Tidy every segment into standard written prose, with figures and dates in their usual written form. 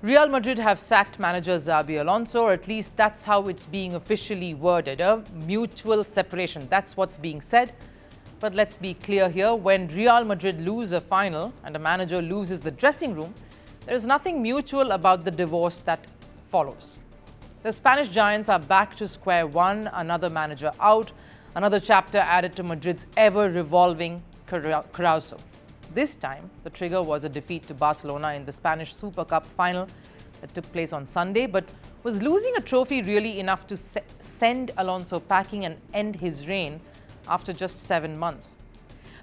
Real Madrid have sacked manager Xabi Alonso, or at least that's how it's being officially worded. A mutual separation, that's what's being said. But let's be clear here, when Real Madrid lose a final and a manager loses the dressing room, there is nothing mutual about the divorce that follows. The Spanish giants are back to square one, another manager out, another chapter added to Madrid's ever-revolving carousel. This time, the trigger was a defeat to Barcelona in the Spanish Super Cup final that took place on Sunday. But was losing a trophy really enough to send Alonso packing and end his reign after just 7 months?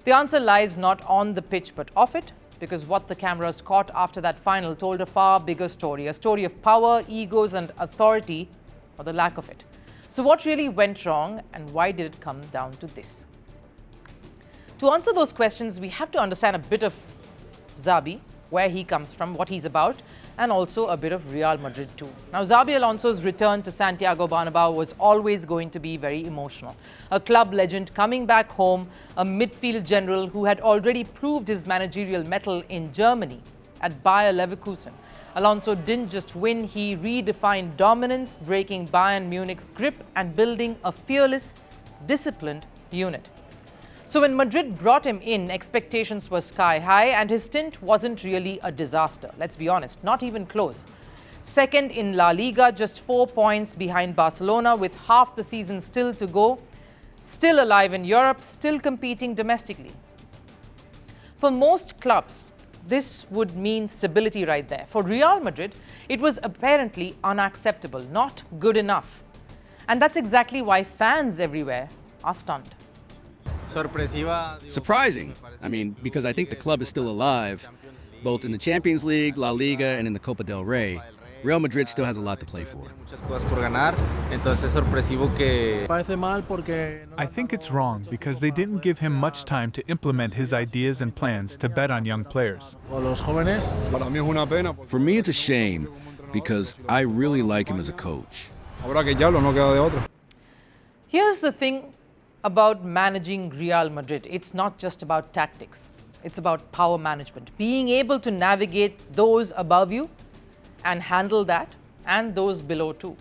The answer lies not on the pitch but off it, because what the cameras caught after that final told a far bigger story, a story of power, egos and authority, or the lack of it. So what really went wrong, and why did it come down to this? To answer those questions, we have to understand a bit of Xabi, where he comes from, what he's about, and also a bit of Real Madrid too. Now, Xabi Alonso's return to Santiago Bernabeu was always going to be very emotional. A club legend coming back home, a midfield general who had already proved his managerial mettle in Germany at Bayer Leverkusen. Alonso didn't just win, he redefined dominance, breaking Bayern Munich's grip and building a fearless, disciplined unit. So when Madrid brought him in, expectations were sky high and his stint wasn't really a disaster. Let's be honest, not even close. Second in La Liga, just 4 points behind Barcelona with half the season still to go. Still alive in Europe, still competing domestically. For most clubs, this would mean stability right there. For Real Madrid, it was apparently unacceptable, not good enough. And that's exactly why fans everywhere are stunned. Surprising. I mean, because I think the club is still alive, both in the Champions League, La Liga, and in the Copa del Rey. Real Madrid still has a lot to play for. I think it's wrong because they didn't give him much time to implement his ideas and plans to bet on young players. For me, it's a shame because I really like him as a coach. Here's the thing about managing Real Madrid. It's not just about tactics. It's about power management. Being able to navigate those above you and handle that, and those below too.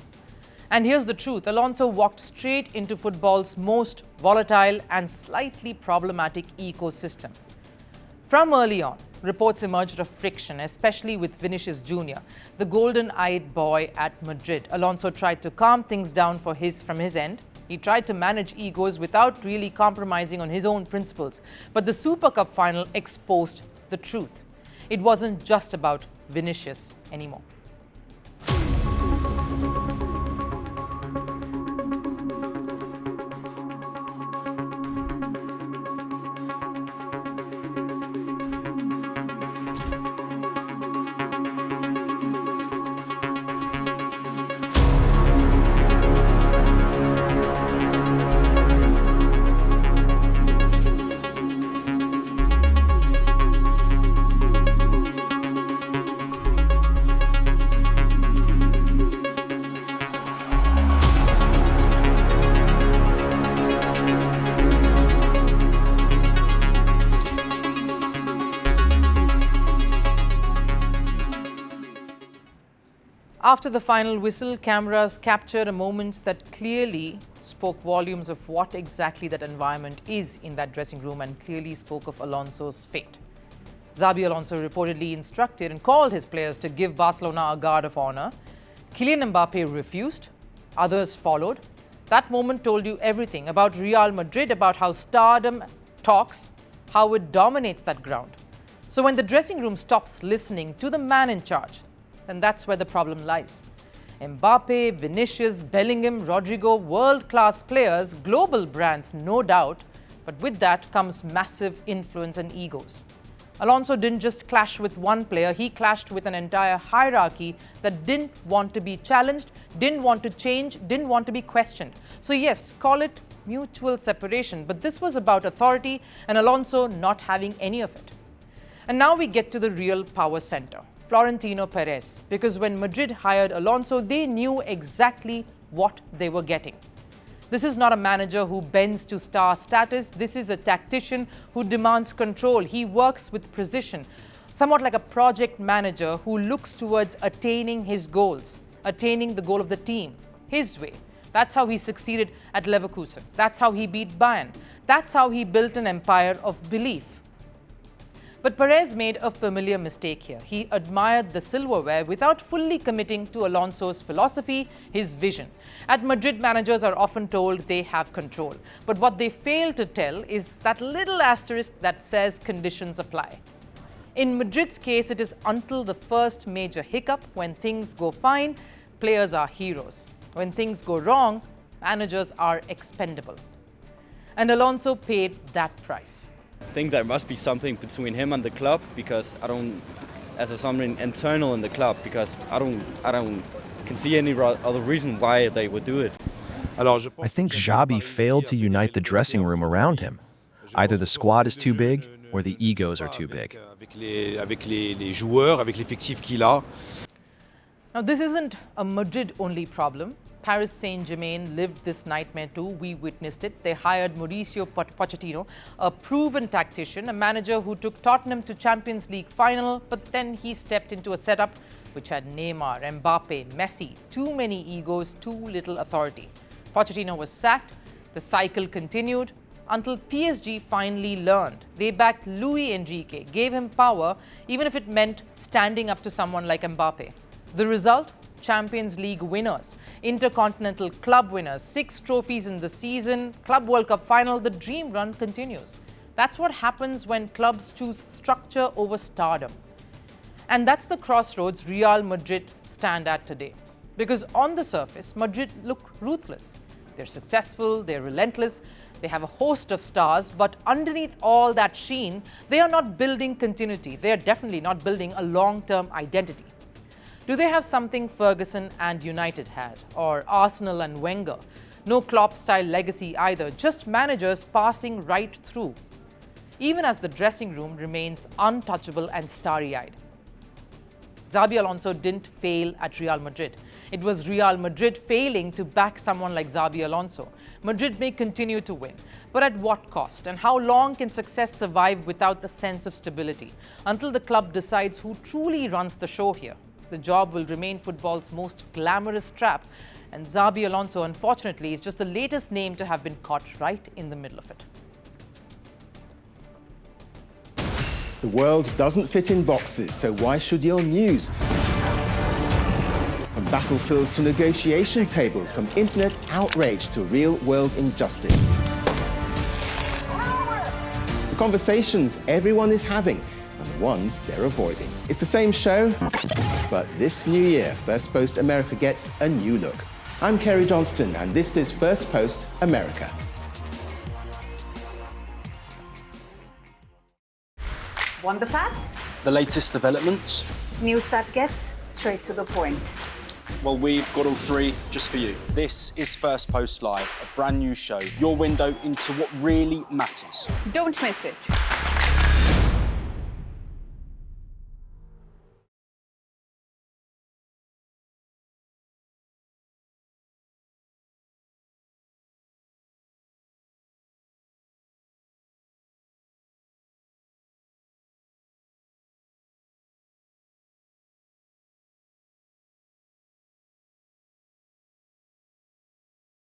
And here's the truth. Alonso walked straight into football's most volatile and slightly problematic ecosystem. From early on, reports emerged of friction, especially with Vinicius Jr., the golden-eyed boy at Madrid. Alonso tried to calm things down from his end. He tried to manage egos without really compromising on his own principles. But the Super Cup final exposed the truth. It wasn't just about Vinicius anymore. After the final whistle, cameras captured a moment that clearly spoke volumes of what exactly that environment is in that dressing room and clearly spoke of Alonso's fate. Xabi Alonso reportedly instructed and called his players to give Barcelona a guard of honor. Kylian Mbappe refused. Others followed. That moment told you everything about Real Madrid, about how stardom talks, how it dominates that ground. So when the dressing room stops listening to the man in charge, then that's where the problem lies. Mbappe, Vinicius, Bellingham, Rodrigo, world-class players, global brands, no doubt, but with that comes massive influence and egos. Alonso didn't just clash with one player, he clashed with an entire hierarchy that didn't want to be challenged, didn't want to change, didn't want to be questioned. So yes, call it mutual separation, but this was about authority and Alonso not having any of it. And now we get to the real power center. Florentino Perez, because when Madrid hired Alonso, they knew exactly what they were getting. This is not a manager who bends to star status. This is a tactician who demands control. He works with precision. somewhat like a project manager who looks towards attaining his goals, attaining the goal of the team, his way. That's how he succeeded at Leverkusen. That's how he beat Bayern. That's how he built an empire of belief. But Perez made a familiar mistake here. He admired the silverware without fully committing to Alonso's philosophy, his vision. At Madrid, managers are often told they have control. But what they fail to tell is that little asterisk that says conditions apply. In Madrid's case, it is until the first major hiccup, when things go fine, players are heroes. When things go wrong, managers are expendable. And Alonso paid that price. I think there must be something between him and the club, because something internal in the club, because I don't can see any other reason why they would do it. I think Xabi failed to unite the dressing room around him. Either the squad is too big or the egos are too big. Now, this isn't a Madrid-only problem. Paris Saint-Germain lived this nightmare too. We witnessed it. They hired Mauricio Pochettino, a proven tactician, a manager who took Tottenham to Champions League final, but then he stepped into a setup which had Neymar, Mbappe, Messi, too many egos, too little authority. Pochettino was sacked. The cycle continued until PSG finally learned. They backed Luis Enrique, gave him power, even if it meant standing up to someone like Mbappe. The result? Champions League winners, Intercontinental Club winners, 6 trophies in the season, Club World Cup final, the dream run continues. That's what happens when clubs choose structure over stardom. And that's the crossroads Real Madrid stand at today. Because on the surface, Madrid look ruthless. They're successful, they're relentless, they have a host of stars, but underneath all that sheen, they are not building continuity. They are definitely not building a long-term identity. Do they have something Ferguson and United had, or Arsenal and Wenger? No Klopp-style legacy either, just managers passing right through, even as the dressing room remains untouchable and starry-eyed. Xabi Alonso didn't fail at Real Madrid. It was Real Madrid failing to back someone like Xabi Alonso. Madrid may continue to win, but at what cost? And how long can success survive without the sense of stability? Until the club decides who truly runs the show here. The job will remain football's most glamorous trap, and Xabi Alonso, unfortunately, is just the latest name to have been caught right in the middle of it. The world doesn't fit in boxes, so why should your news? From battlefields to negotiation tables, from internet outrage to real-world injustice. The conversations everyone is having and the ones they're avoiding. It's the same show, but this new year, Firstpost America gets a new look. I'm Kerry Johnston, and this is Firstpost America. Want the facts? The latest developments? News that gets straight to the point. Well, we've got all 3 just for you. This is Firstpost Live, a brand new show, your window into what really matters. Don't miss it.